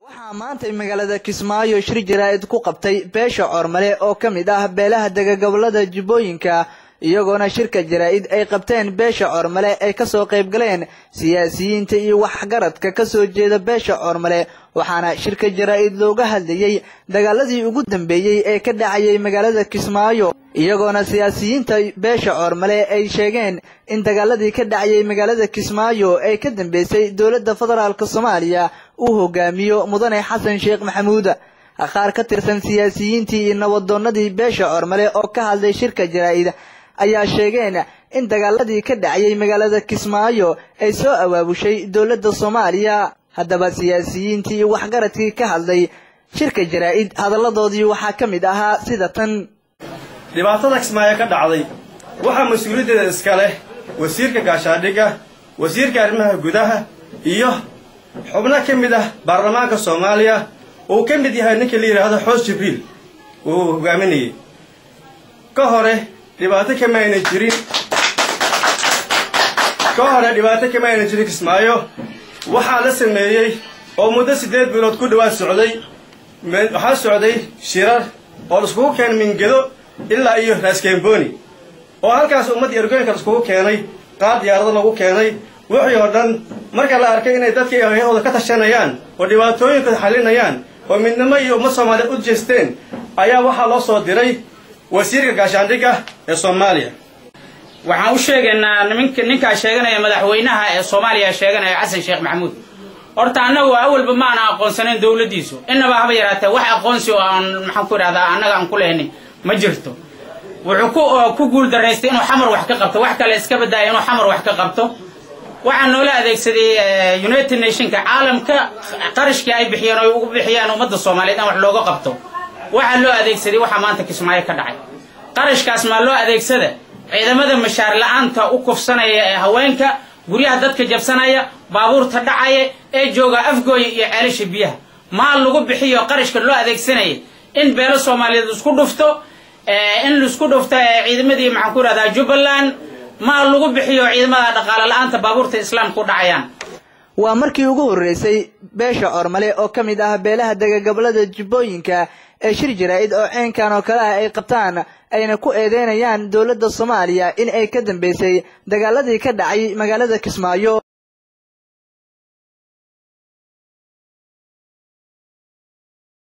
waxaa maanta magaalada Kismaayo shir jiraa'id ku qabtay beesha Ormale oo kamid ah beelaha degagablada Jubbooyinka iyagoona shirka jiraa'id ay qabteen beesha Ormale ay ka soo qayb galeen siyaasiyiinta iyo waxgaradka ka soo jeeda beesha Ormale waxaana shirka jiraa'id looga hadlayay dagaaladii ugu dambeeyay ee ka dhacay magaalada Kismaayo iyagoona siyaasiyiinta beesha Ormale ay sheegeen in dagaaladii ka dhacay magaalada Kismaayo ay ka dambeysay dawladda federaalka Soomaaliya uu hogaamiyo mudane Xasan Sheekh Maxamuud qaar ka tirsan siyaasiyiintii iyo nabadoonnadii beesha Ormale oo ka hadlay shirka jiraa'id ayaa sheegeen in dagaaladii ka dhacay magaalada Kismaayo ay soo awaabushay dawladda Soomaaliya haddaba siyaasiyiintii iyo waxgaradkii ka hadlay shirka jiraa'id hadaladoodii waxaa ka mid ahaa sida tan dhibaatada Kismaayo ka dhacday waxa mas'uuliyadda iska leh wasiirka gaashaandhigga wasiirka arrimaha gudaha iyo xubno ka mid ah baarlamaanka Soomaaliya oo ka mid yahay ninka la yiraahdo Xoos Jibriil oo hogaaminayay ka hore dhibaato kama ayna jirin Kismaayo waxaa la sameeyay oo muddo 8 bilood ku dhawaad socday waxaa socday shirar oo isku keenay Mingedo ilaa iyo Raskamboni oo halkaas ummadii ergoynka isku keenay qaad diyaarado lagu keenay wixii oo dhan marka la arkay inay dadkii ayahooda ka tashanayaan oo dhibaatooyinka xalinayaan oo midnimo iyo ummad Soomaaliyeed u jeesteen ayaa waxaa loo soo diray wasiirka gaashaandhigga ee Soomaaliya waxaan u sheegaynaa ninka sheeganaya madaxweynaha ee Soomaaliya sheeganaya Xasan Sheekh Maxamuud horta anagu awalba ma ana aqoonsaneyn dawladdiisu inaba haba yaraatee wax aqoonsi oo aan maxaan ku raahdaa anaga aan ku leeyahay ma jirto wuxuu ku guul dareystay inuu xamar wax ka qabto wax kale iska badaayo inuu xamar wax ka qabto waxaan noola adeegsaday United Nationska caalamka qarashkii ay bixiyeen oo ugu bixiyeen ummadda Soomaaliyeed wax looga qabto waxa loo adeegsaday waxa maanta Kismaayo ka dhacay qarashkaas ma loo adeegsaday ciidamada mashaar la'aanta u kufsanaya ee haweenka guryaha dadka jabsanaya baabuurta dhacaya ee jooga afgooy iyo ceelasha biyaha ma lagu bixiyo qarashka loo adeegsanay in beelo Soomaaliyeed isku dhufto ciidamadii maxaan ku raahdaa Jubbaland ma lagu bixiyo ciidamada dhaqaale la'aanta baabuurta islaamku dhacayaan waa markii ugu horeysay beesha Ormale oo kamid ah beelaha degagablada Jubbooyinka ee shir jiraa'id oo ceenkan oo kale ay qabtaan ayna ku eedeynayaan dawladda Soomaaliya in ay ka dambeysay dagaaladii ka dhacay magaalada Kismaayo